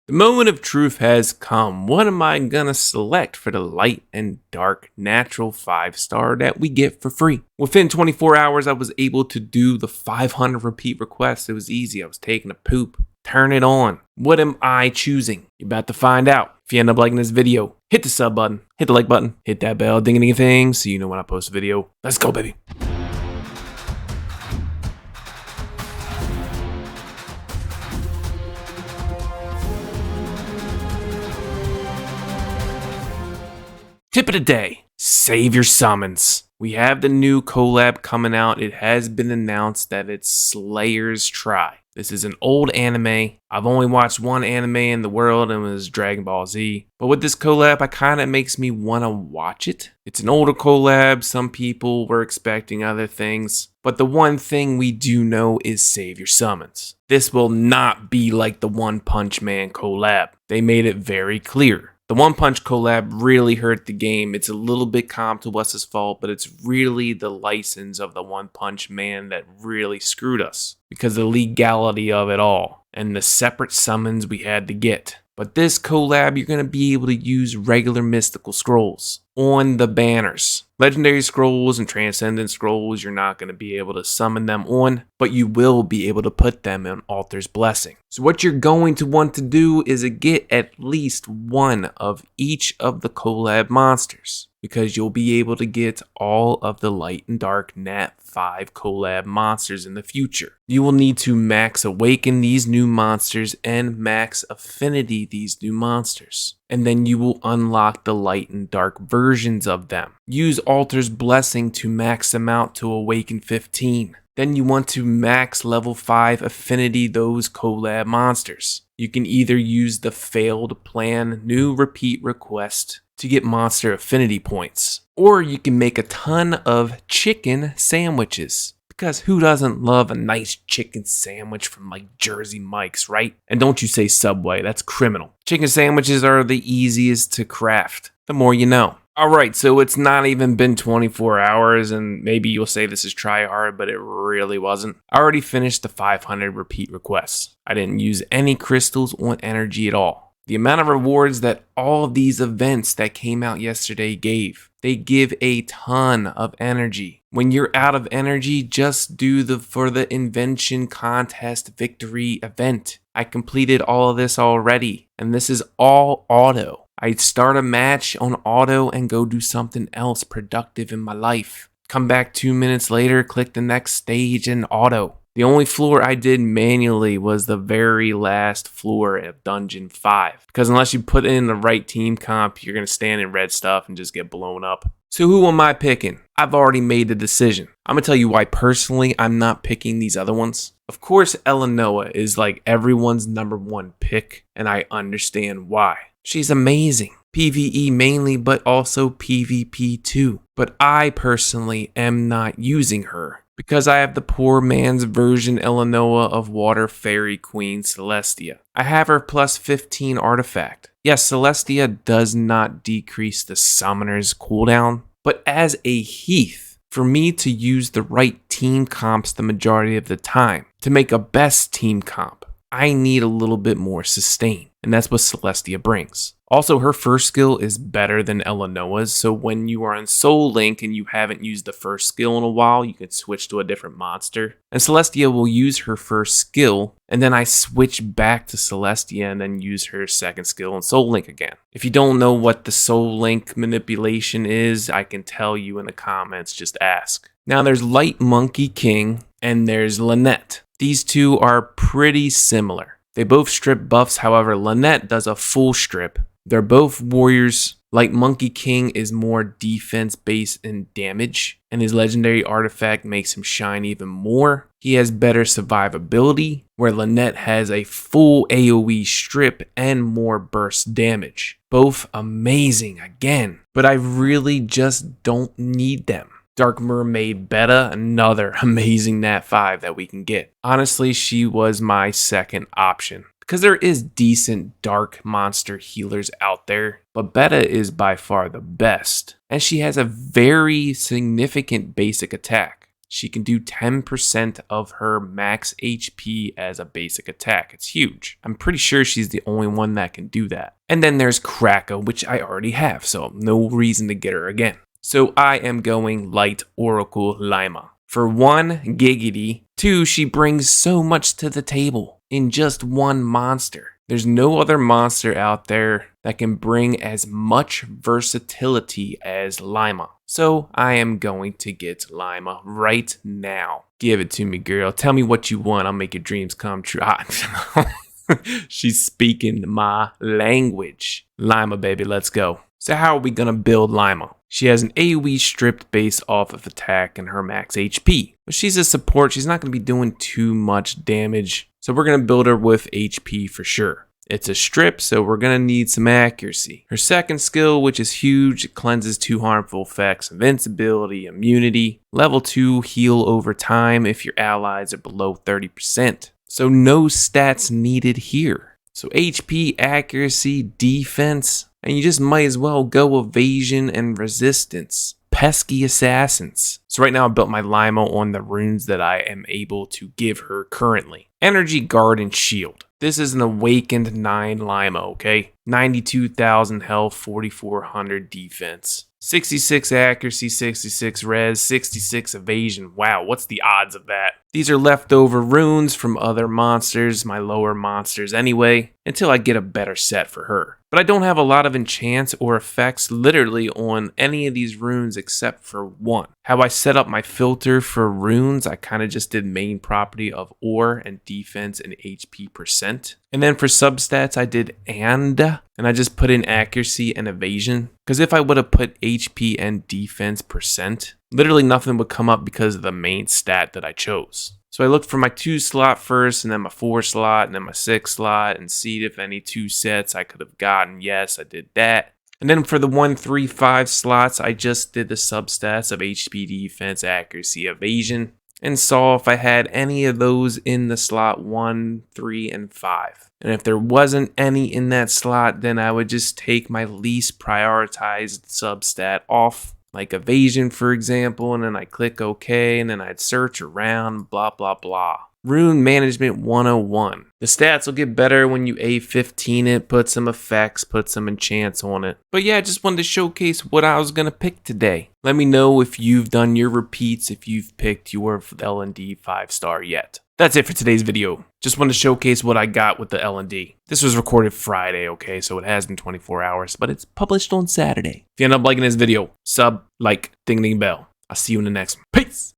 The moment of truth has come. What am I gonna select for the light and dark natural 5-star that we get for free? Within 24 hours, I was able to do the 500 repeat requests. It was easy. I was taking a poop. Turn it on. What am I choosing? You're about to find out. If you end up liking this video, hit the sub button, hit the like button, hit that bell, ding-a-ding thing, so you know when I post a video. Let's go, baby. Tip of the day, save your summons. We have the new collab coming out. It has been announced that it's Slayer's Try. This is an old anime. I've only watched one anime in the world, and it was Dragon Ball Z. But with this collab, it kind of makes me want to watch it. It's an older collab. Some people were expecting other things. But the one thing we do know is save your summons. This will not be like the One Punch Man collab. They made it very clear. The One Punch collab really hurt the game. It's a little bit comp to Wes's fault, but it's really the license of the One Punch Man that really screwed us because of the legality of it all and the separate summons we had to get. But this collab, you're going to be able to use regular mystical scrolls on the banners. Legendary scrolls and transcendent scrolls, you're not going to be able to summon them on, but you will be able to put them in Altar's Blessing. So what you're going to want to do is get at least one of each of the collab monsters, because you'll be able to get all of the Light and Dark Nat 5 collab monsters in the future. You will need to max awaken these new monsters and max affinity these new monsters. And then you will unlock the light and dark versions of them. Use Altar's Blessing to max them out to awaken 15. Then you want to max level 5 affinity those collab monsters. You can either use the failed plan new repeat request to get monster affinity points, or you can make a ton of chicken sandwiches. Because who doesn't love a nice chicken sandwich from like Jersey Mike's, right? And don't you say Subway, that's criminal. Chicken sandwiches are the easiest to craft. The more you know. Alright, so it's not even been 24 hours, and maybe you'll say this is try hard, but it really wasn't. I already finished the 500 repeat requests. I didn't use any crystals or energy at all. The amount of rewards that all of these events that came out yesterday gave, they give a ton of energy. When you're out of energy, just do the for the invention contest victory event. I completed all of this already, and this is all auto. I'd start a match on auto and go do something else productive in my life. Come back 2 minutes later, click the next stage and auto. The only floor I did manually was the very last floor of Dungeon 5. Because unless you put in the right team comp, you're going to stand in red stuff and just get blown up. So who am I picking? I've already made the decision. I'm going to tell you why personally I'm not picking these other ones. Of course, Eleanor is like everyone's #1 pick, and I understand why. She's amazing. PvE mainly, but also PvP too. But I personally am not using her, because I have the poor man's version Eleanor of Water Fairy Queen Celestia. I have her plus 15 artifact. Yes, Celestia does not decrease the summoner's cooldown, but as a Heath, for me to use the right team comps the majority of the time, to make a best team comp, I need a little bit more sustain, and that's what Celestia brings. Also, her first skill is better than Eleanor's, so when you are on Soul Link and you haven't used the first skill in a while, you can switch to a different monster. And Celestia will use her first skill, and then I switch back to Celestia and then use her second skill in Soul Link again. If you don't know what the Soul Link manipulation is, I can tell you in the comments, just ask. Now there's Light Monkey King, and there's Lynette. These two are pretty similar. They both strip buffs, however, Lynette does a full strip. They're both warriors. Light Monkey King is more defense based in damage, and his legendary artifact makes him shine even more. He has better survivability, where Lynette has a full AoE strip and more burst damage. Both amazing again, but I really just don't need them. Dark Mermaid Beta, another amazing Nat 5 that we can get. Honestly, she was my second option, because there is decent dark monster healers out there, but Beta is by far the best, and she has a very significant basic attack. she can do 10% of her max HP as a basic attack. It's huge. I'm pretty sure she's the only one that can do that. And then there's Kraka, which I already have, so no reason to get her again. So I am going Light Oracle Lima. For 1, giggity. 2, she brings so much to the table in just one monster. There's no other monster out there that can bring as much versatility as Lima. So I am going to get Lima right now. Give it to me, girl. Tell me what you want. I'll make your dreams come true. She's speaking my language. Lima, baby, let's go. So how are we gonna build Lima? She has an AoE stripped based off of attack and her max HP. But she's a support, she's not gonna be doing too much damage. So we're gonna build her with HP for sure. It's a strip, so we're gonna need some accuracy. Her second skill, which is huge, cleanses 2 harmful effects, invincibility, immunity. Level 2, heal over time if your allies are below 30%. So no stats needed here. So HP, accuracy, defense, and you just might as well go evasion and resistance. Pesky assassins. So right now I built my Lima on the runes that I am able to give her currently. Energy, guard, and shield. This is an awakened 9 Lima, okay? 92,000 health, 4,400 defense. 66 accuracy, 66 res, 66 evasion. Wow, what's the odds of that? These are leftover runes from other monsters, my lower monsters anyway, until I get a better set for her. But I don't have a lot of enchants or effects literally on any of these runes except for one. How I set up my filter for runes, I kind of just did main property of ore and defense and HP percent. And then for substats, I did and I just put in accuracy and evasion. Because if I would have put HP and defense percent, literally nothing would come up because of the main stat that I chose. So I looked for my 2 slot first, and then my 4 slot, and then my 6 slot, and see if any 2 sets I could have gotten. Yes, I did that. And then for the 1, 3, 5 slots, I just did the substats of HP, defense, accuracy, evasion, and saw if I had any of those in the slot 1, 3, and 5. And if there wasn't any in that slot, then I would just take my least prioritized substat off, like evasion, for example, and then I click OK, and then I'd search around, blah, blah, blah. Rune Management 101. The stats will get better when you A15 it, put some effects, put some enchants on it. But yeah, I just wanted to showcase what I was going to pick today. Let me know if you've done your repeats, if you've picked your L&D 5-star yet. That's it for today's video. Just wanted to showcase what I got with the L&D. This was recorded Friday, okay, so it has been 24 hours, but it's published on Saturday. If you end up liking this video, sub, like, ding ding bell. I'll see you in the next one. Peace!